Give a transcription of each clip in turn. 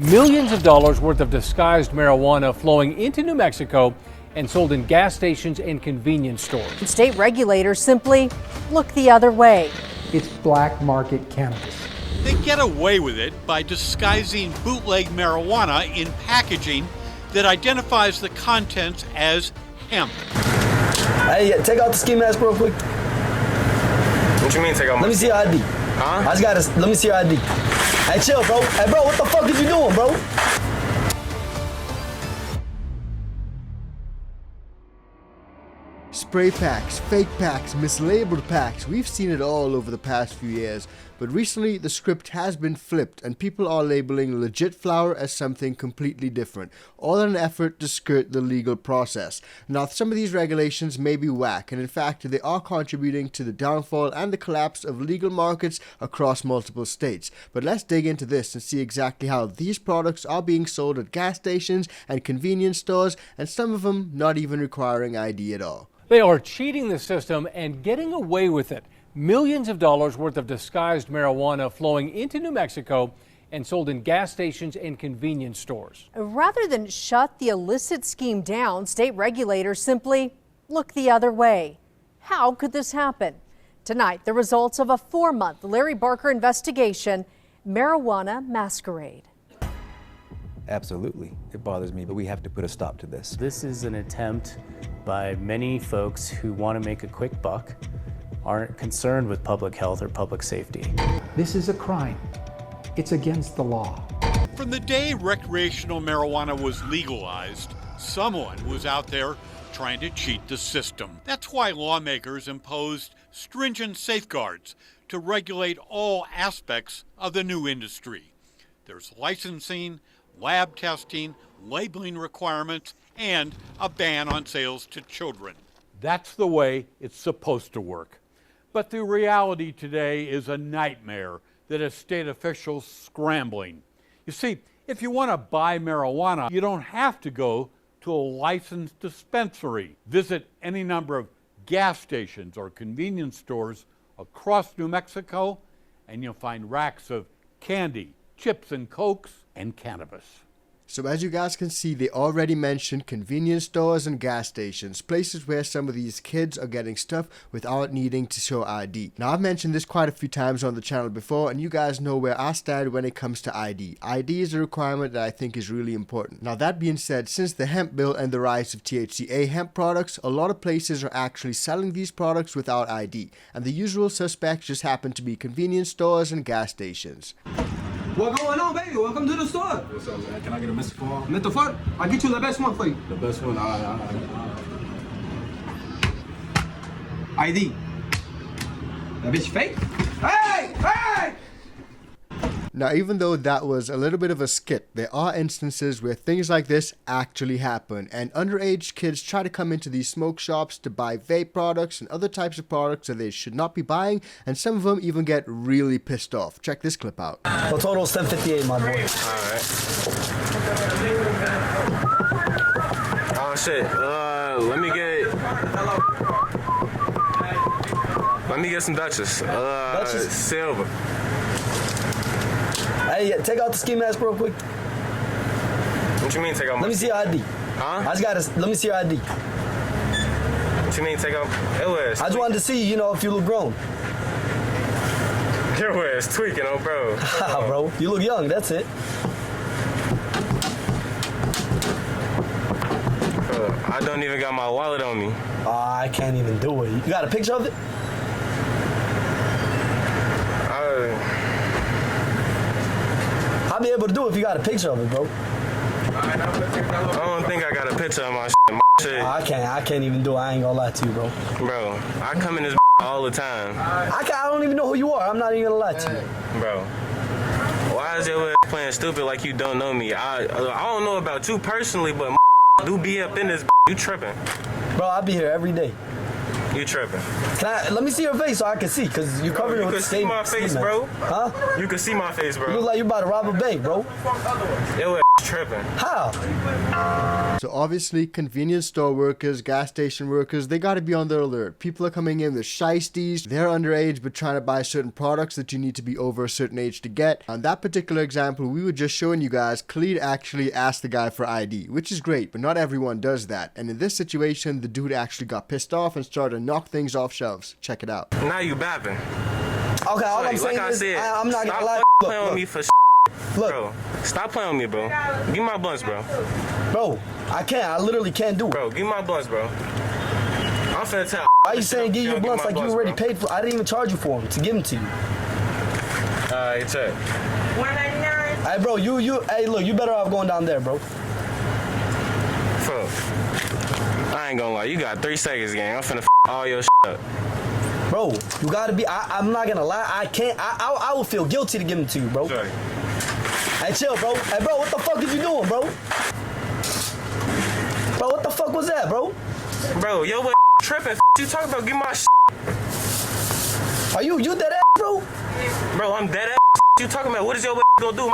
Millions of dollars worth of disguised marijuana flowing into New Mexico and sold in gas stations and convenience stores. State regulators simply look the other way. It's black market cannabis. They get away with it by disguising bootleg marijuana in packaging that identifies the contents as hemp. Hey, take out the ski mask real quick. What you mean take out my... Let me see your ID. Huh? I just gotta, let me see your ID. Hey, chill, bro. Hey, bro, what the fuck is you doing, bro? Spray packs, fake packs, mislabeled packs, we've seen it all over the past few years, but recently the script has been flipped and people are labeling legit flower as something completely different, all in an effort to skirt the legal process. Now some of these regulations may be whack, and in fact they are contributing to the downfall and the collapse of legal markets across multiple states. But let's dig into this and see exactly how these products are being sold at gas stations and convenience stores, and some of them not even requiring ID at all. They are cheating the system and getting away with it. Millions of dollars worth of disguised marijuana flowing into New Mexico and sold in gas stations and convenience stores. Rather than shut the illicit scheme down, state regulators simply look the other way. How could this happen? Tonight, the results of a 4-month Larry Barker investigation, Marijuana Masquerade. Absolutely. It bothers me, but we have to put a stop to this. This is an attempt by many folks who want to make a quick buck, aren't concerned with public health or public safety. This is a crime. It's against the law. From the day recreational marijuana was legalized, someone was out there trying to cheat the system. That's why lawmakers imposed stringent safeguards to regulate all aspects of the new industry. There's licensing, lab testing, labeling requirements, and a ban on sales to children. That's the way it's supposed to work. But the reality today is a nightmare that has state officials scrambling. You see, if you want to buy marijuana, you don't have to go to a licensed dispensary. Visit any number of gas stations or convenience stores across New Mexico, and you'll find racks of candy, chips and cokes, and cannabis. So as you guys can see, they already mentioned convenience stores and gas stations, places where some of these kids are getting stuff without needing to show ID. Now I've mentioned this quite a few times on the channel before, and you guys know where I stand when it comes to ID. ID is a requirement that I think is really important. Now that being said, since the hemp bill and the rise of THCA hemp products, a lot of places are actually selling these products without ID, and the usual suspects just happen to be convenience stores and gas stations. What going on, baby? Welcome to the store. What's up, man? Can I get a Mr. Farm? Mr. Fuck, I'll get you the best one for you. The best one? All right. ID. That bitch fake? Hey! Hey! Now, even though that was a little bit of a skit, there are instances where things like this actually happen, and underage kids try to come into these smoke shops to buy vape products and other types of products that they should not be buying, and some of them even get really pissed off. Check this clip out. The total is 1058, my boy. Alright. Oh shit. Let me get some Dutchess. Dutchess? Silver. Hey, take out the ski mask real quick. What you mean take out my... Let me see your ID. Huh? I just gotta, let me see your ID. What you mean take out... I just wanted to see, you know, if you look grown. Your ass tweaking, oh bro. Bro, you look young, that's it. I don't even got my wallet on me. I can't even do it. You got a picture of it? I'll be able to do it if you got a picture of it, bro. I don't think I got a picture of my shit. I can't even do it. I ain't gonna lie to you, bro. Bro, I come in this all the time. I don't even know who you are. I'm not even gonna lie to you. Bro, why is your ass playing stupid like you don't know me? I don't know about you personally, but do be up in this. You tripping. Bro, I'll be here every day. You tripping. Let me see your face so I can see, because you covered it with the same. You can see my face, bro. Huh? You can see my face, bro. You look like you about to rob a bank, bro. Yo, tripping. How? So obviously, convenience store workers, gas station workers, they gotta be on their alert. People are coming in with shiesties, they're underage but trying to buy certain products that you need to be over a certain age to get. On that particular example, we were just showing you guys, Khalid actually asked the guy for ID, which is great, but not everyone does that. And in this situation, the dude actually got pissed off and started to knock things off shelves. Check it out. Now you bapping. Okay, all I'm saying like is, I'm not gonna lie. Stop playing with me for look. Bro, stop playing with me, bro. Give me my blunts, bro. Bro, I can't. I literally can't do it. Bro, give me my blunts, bro. I'm finna tell. Why are you saying give you blunts like you already paid for? I didn't even charge you for them to give them to you. Alright, check. $1.99. Hey, bro, hey, look, you better off going down there, bro. Bro, I ain't gonna lie. You got 3 seconds, gang. I'm finna all your up. Bro, you gotta be. I'm not gonna lie. I can't. I will feel guilty to give them to you, bro. Sorry. Hey, chill, bro. Hey, bro, what the fuck is you doing, bro? Bro, what the fuck was that, bro? Bro, yo, what tripping? You talking about? Give my Are you dead ass, bro? Bro, I'm dead ass. You talking about? What is your gonna do?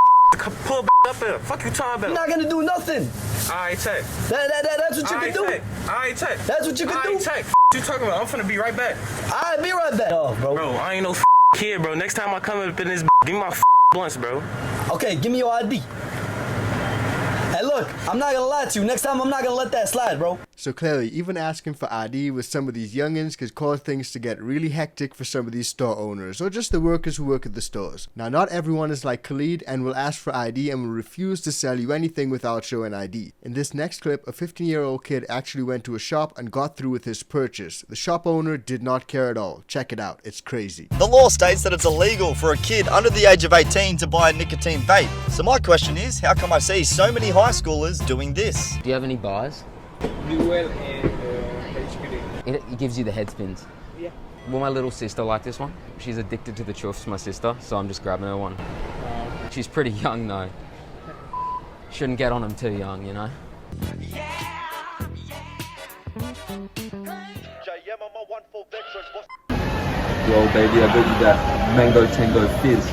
Pull up here. Fuck you talking about? You're not gonna do nothing. Alright, check. That's what you can do. Alright, check. That's what you can do. Check. You talking about? I'm finna be right back. Alright, be right back. Oh, bro. Bro, I ain't no kid, bro. Next time I come up in this, give me my blunts, bro. Okay, give me your ID. Hey, look, I'm not gonna lie to you. Next time, I'm not gonna let that slide, bro. So clearly, even asking for ID with some of these youngins could cause things to get really hectic for some of these store owners, or just the workers who work at the stores. Now, not everyone is like Khalid and will ask for ID and will refuse to sell you anything without showing ID. In this next clip, a 15-year-old kid actually went to a shop and got through with his purchase. The shop owner did not care at all. Check it out, it's crazy. The law states that it's illegal for a kid under the age of 18 to buy a nicotine vape. So my question is, how come I see so many high schoolers doing this? Do you have any bars? Newell and HPD. It gives you the head spins. Yeah. Will my little sister like this one? She's addicted to the chuffs, my sister, so I'm just grabbing her one. She's pretty young though. Shouldn't get on them too young, you know? Yo, baby, I got you that Mango Tango Fizz.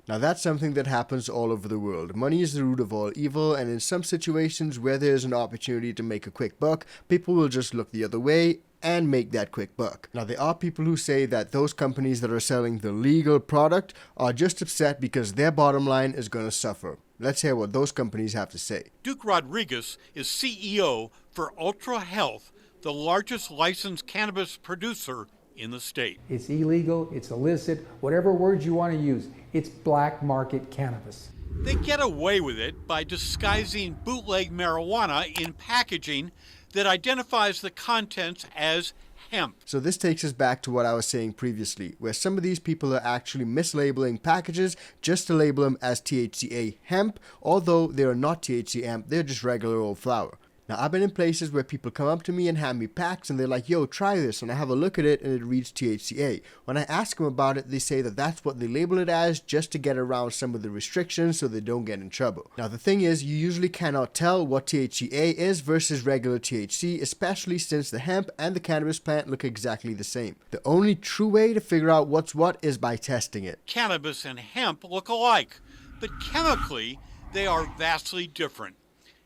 Now that's something that happens all over the world. Money is the root of all evil, and in some situations where there's an opportunity to make a quick buck, people will just look the other way and make that quick buck. Now there are people who say that those companies that are selling the legal product are just upset because their bottom line is going to suffer. Let's hear what those companies have to say. Duke Rodriguez is CEO for Ultra Health, the largest licensed cannabis producer in the state. It's illegal, it's illicit, whatever words you want to use. It's black market cannabis. They get away with it by disguising bootleg marijuana in packaging that identifies the contents as hemp. So this takes us back to what I was saying previously, where some of these people are actually mislabeling packages just to label them as THCA hemp, although they are not THC hemp, they're just regular old flower. Now, I've been in places where people come up to me and hand me packs and they're like, yo, try this. And I have a look at it and it reads THCA. When I ask them about it, they say that that's what they label it as just to get around some of the restrictions so they don't get in trouble. Now, the thing is, you usually cannot tell what THCA is versus regular THC, especially since the hemp and the cannabis plant look exactly the same. The only true way to figure out what's what is by testing it. Cannabis and hemp look alike, but chemically, they are vastly different.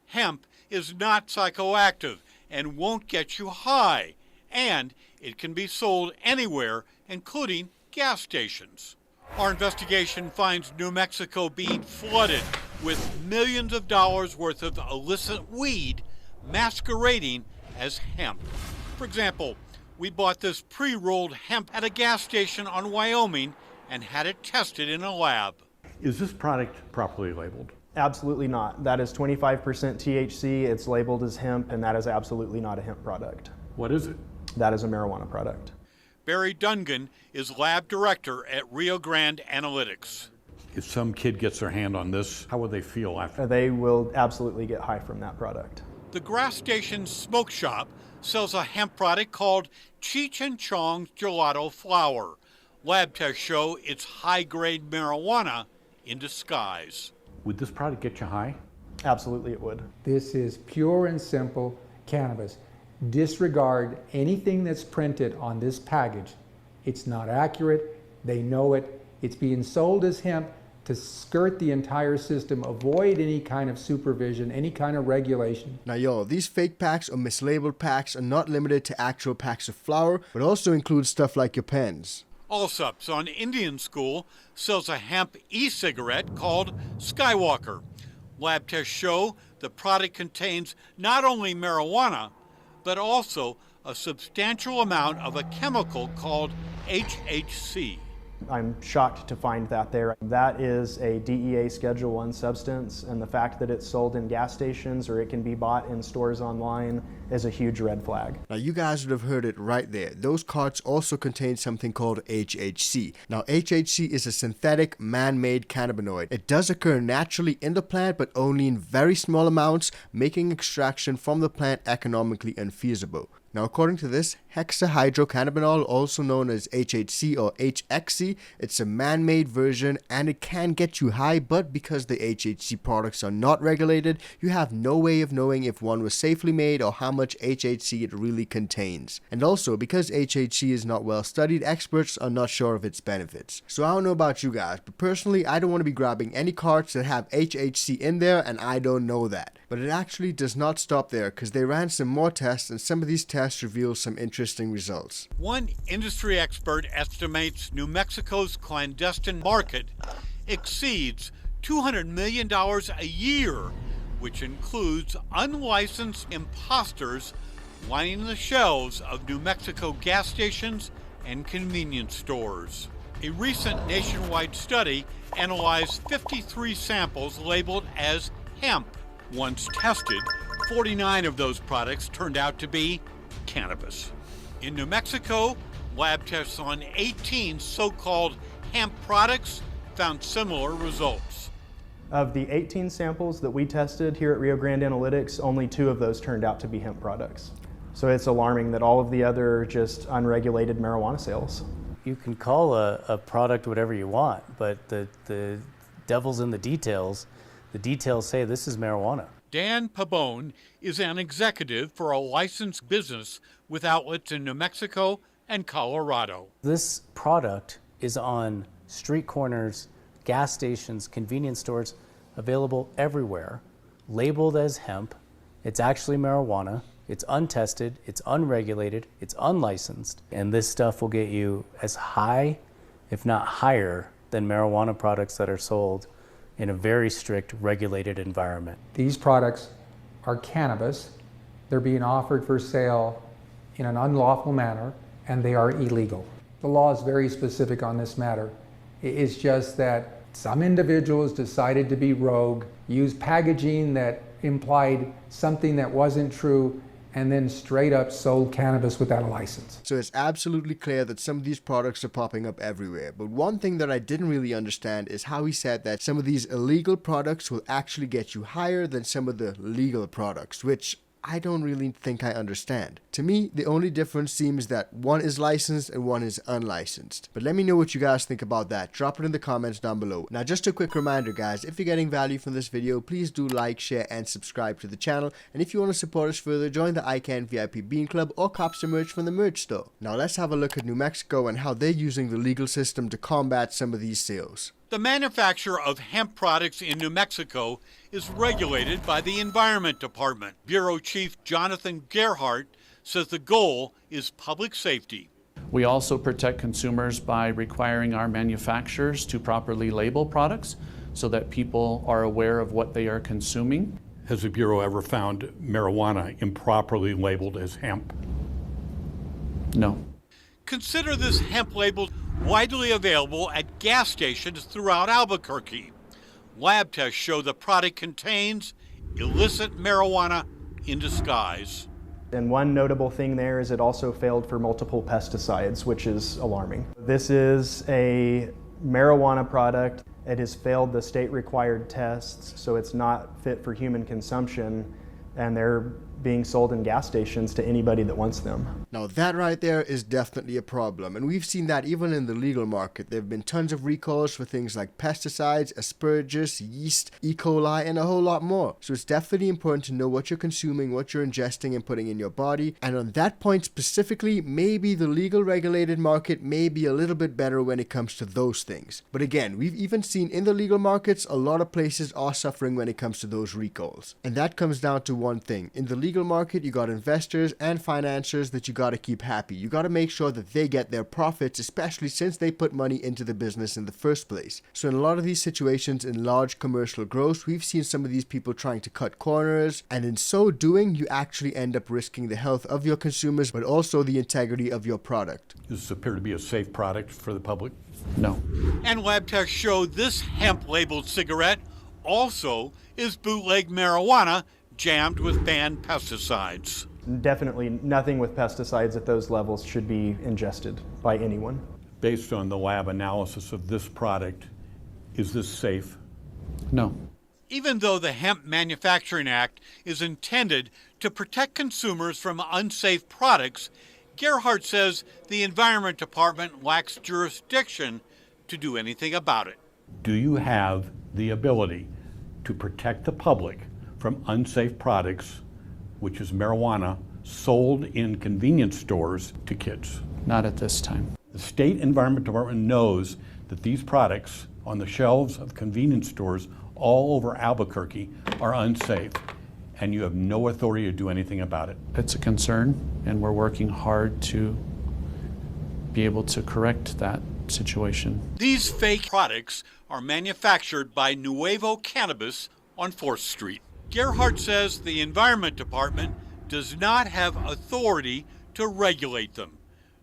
Hemp is not psychoactive and won't get you high, and it can be sold anywhere, including gas stations. Our investigation finds New Mexico being flooded with millions of dollars worth of illicit weed masquerading as hemp. For example, we bought this pre-rolled hemp at a gas station on Wyoming and had it tested in a lab. Is this product properly labeled? Absolutely not. That is 25% THC, it's labeled as hemp, and that is absolutely not a hemp product. What is it? That is a marijuana product. Barry Dungan is lab director at Rio Grande Analytics. If some kid gets their hand on this, how would they feel after? They will absolutely get high from that product. The Grass Station Smoke Shop sells a hemp product called Cheech and Chong's Gelato Flower. Lab tests show it's high-grade marijuana in disguise. Would this product get you high? Absolutely it would. This is pure and simple cannabis. disregard anything that's printed on this package. It's not accurate. They know it. It's being sold as hemp to skirt the entire system, avoid any kind of supervision, any kind of regulation. Now y'all, these fake packs or mislabeled packs are not limited to actual packs of flour, but also include stuff like your pens. Allsup's on Indian School sells a hemp e-cigarette called Skywalker. Lab tests show the product contains not only marijuana, but also a substantial amount of a chemical called HHC. I'm shocked to find that there. That is a DEA Schedule 1 substance, and the fact that it's sold in gas stations or it can be bought in stores online is a huge red flag. Now you guys would have heard it right there. Those carts also contain something called HHC. Now HHC is a synthetic man-made cannabinoid. It does occur naturally in the plant, but only in very small amounts, making extraction from the plant economically unfeasible. Now, according to this, hexahydrocannabinol, also known as HHC or HXC, it's a man-made version and it can get you high, but because the HHC products are not regulated, you have no way of knowing if one was safely made or how much HHC it really contains. And also, because HHC is not well studied, experts are not sure of its benefits. So I don't know about you guys, but personally, I don't want to be grabbing any carts that have HHC in there, and I don't know that. But it actually does not stop there, because they ran some more tests, and some of these tests reveal some interesting results. One industry expert estimates New Mexico's clandestine market exceeds $200 million a year, which includes unlicensed imposters lining the shelves of New Mexico gas stations and convenience stores. A recent nationwide study analyzed 53 samples labeled as hemp. Once tested, 49 of those products turned out to be cannabis. In New Mexico, lab tests on 18 so-called hemp products found similar results. Of the 18 samples that we tested here at Rio Grande Analytics, only 2 of those turned out to be hemp products. So it's alarming that all of the other just unregulated marijuana sales. You can call a product whatever you want, but the devil's in the details. The details say this is marijuana. Dan Pabon is an executive for a licensed business with outlets in New Mexico and Colorado. This product is on street corners, gas stations, convenience stores, available everywhere, labeled as hemp. It's actually marijuana. It's untested, it's unregulated, it's unlicensed, and this stuff will get you as high, if not higher, than marijuana products that are sold in a very strict regulated environment. These products are cannabis. They're being offered for sale in an unlawful manner, and they are illegal. The law is very specific on this matter. It's just that some individuals decided to be rogue, use packaging that implied something that wasn't true, and then straight up sold cannabis without a license. So it's absolutely clear that some of these products are popping up everywhere. But one thing that I didn't really understand is how he said that some of these illegal products will actually get you higher than some of the legal products, which I don't really think I understand. To me, the only difference seems that one is licensed and one is unlicensed. But let me know what you guys think about that. Drop it in the comments down below. Now, just a quick reminder, guys, if you're getting value from this video, please do like, share, and subscribe to the channel. And if you want to support us further, join the ICANN VIP Bean Club or cop some merch from the merch store. Now, let's have a look at New Mexico and how they're using the legal system to combat some of these sales. The manufacture of hemp products in New Mexico is regulated by the Environment Department. Bureau Chief Jonathan Gerhardt says the goal is public safety. We also protect consumers by requiring our manufacturers to properly label products so that people are aware of what they are consuming. Has the Bureau ever found marijuana improperly labeled as hemp? No. Consider this hemp label widely available at gas stations throughout Albuquerque. Lab tests show the product contains illicit marijuana in disguise. And one notable thing there is it also failed for multiple pesticides, which is alarming. This is a marijuana product. It has failed the state-required tests, so it's not fit for human consumption. and they're being sold in gas stations to anybody that wants them. Now that right there is definitely a problem, and we've seen that even in the legal market. There have been tons of recalls for things like pesticides, asperges, yeast, E. coli, and a whole lot more. So it's definitely important to know what you're consuming, what you're ingesting and putting in your body, and on that point specifically, maybe the legal regulated market may be a little bit better when it comes to those things. But again, we've even seen in the legal markets, a lot of places are suffering when it comes to those recalls. And that comes down to one thing. In the legal market, you got investors and financiers that you got to keep happy. You got to make sure that they get their profits, especially since they put money into the business in the first place. So in a lot of these situations in large commercial growth, we've seen some of these people trying to cut corners, and in so doing, you actually end up risking the health of your consumers, but also the integrity of your product. Does this appear to be a safe product for the public? No. And lab tests show this hemp-labeled cigarette also is bootleg marijuana jammed with banned pesticides. Definitely nothing with pesticides at those levels should be ingested by anyone. Based on the lab analysis of this product, is this safe? No. Even though the Hemp Manufacturing Act is intended to protect consumers from unsafe products, Gerhardt says the Environment Department lacks jurisdiction to do anything about it. Do you have the ability to protect the public from unsafe products, which is marijuana, sold in convenience stores to kids? Not at this time. The state environment department knows that these products on the shelves of convenience stores all over Albuquerque are unsafe, and you have no authority to do anything about it. It's a concern, and we're working hard to be able to correct that situation. These fake products are manufactured by Nuevo Cannabis on 4th Street. Gerhardt says the Environment Department does not have authority to regulate them.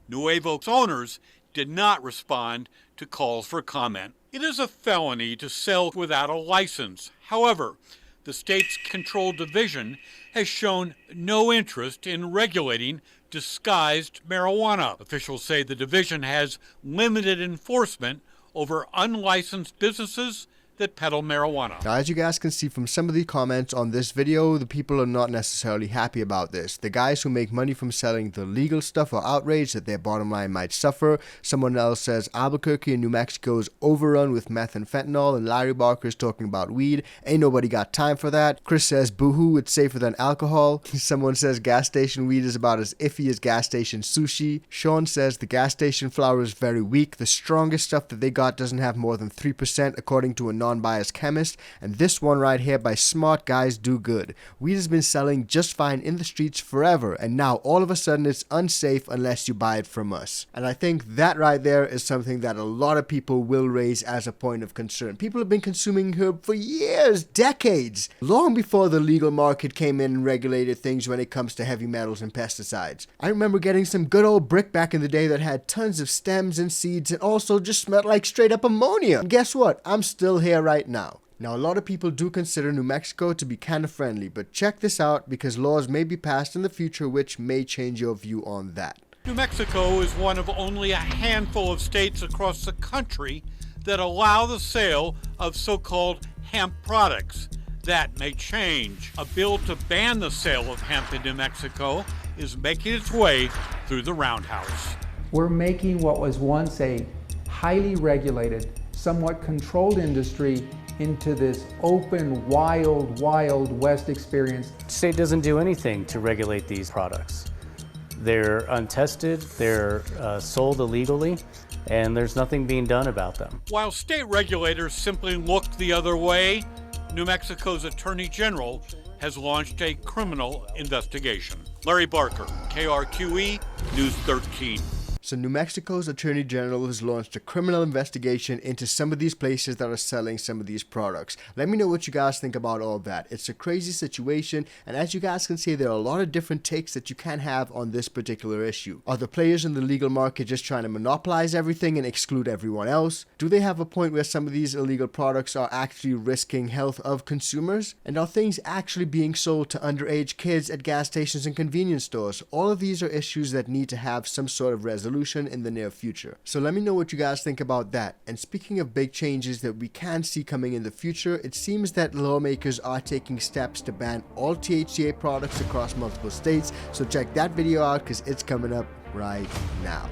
Nuevo's owners did not respond to calls for comment. It is a felony to sell without a license. However, the state's Control Division has shown no interest in regulating disguised marijuana. Officials say the division has limited enforcement over unlicensed businesses that peddle marijuana. Now, as you guys can see from some of the comments on this video, the people are not necessarily happy about this. The guys who make money from selling the legal stuff are outraged that their bottom line might suffer. Someone else says Albuquerque and New Mexico is overrun with meth and fentanyl, and Larry Barker is talking about weed. Ain't nobody got time for that. Chris says boohoo, it's safer than alcohol. Someone says gas station weed is about as iffy as gas station sushi. Sean says the gas station flower is very weak. The strongest stuff that they got doesn't have more than 3% according to a non-biased chemist, and this one right here by Smart Guys Do Good. Weed has been selling just fine in the streets forever, and now all of a sudden it's unsafe unless you buy it from us. And I think that right there is something that a lot of people will raise as a point of concern. People have been consuming herb for years, decades, long before the legal market came in and regulated things when it comes to heavy metals and pesticides. I remember getting some good old brick back in the day that had tons of stems and seeds and also just smelled like straight up ammonia. And guess what? I'm still here right now. Now, a lot of people do consider New Mexico to be kind of friendly, but check this out because laws may be passed in the future which may change your view on that. New Mexico is one of only a handful of states across the country that allow the sale of so-called hemp products. That may change. A bill to ban the sale of hemp in New Mexico is making its way through the roundhouse. We're making what was once a highly regulated, somewhat controlled industry into this open, wild, wild west experience. The state doesn't do anything to regulate these products. They're untested, they're sold illegally, and there's nothing being done about them. While state regulators simply looked the other way, New Mexico's Attorney General has launched a criminal investigation. Larry Barker, KRQE, News 13. So New Mexico's Attorney General has launched a criminal investigation into some of these places that are selling some of these products. Let me know what you guys think about all of that. It's a crazy situation, and as you guys can see, there are a lot of different takes that you can have on this particular issue. Are the players in the legal market just trying to monopolize everything and exclude everyone else? Do they have a point where some of these illegal products are actually risking health of consumers? And are things actually being sold to underage kids at gas stations and convenience stores? All of these are issues that need to have some sort of resolution. solution in the near future. So let me know what you guys think about that. And speaking of big changes that we can see coming in the future, it seems that lawmakers are taking steps to ban all THCA products across multiple states. So check that video out because it's coming up right now.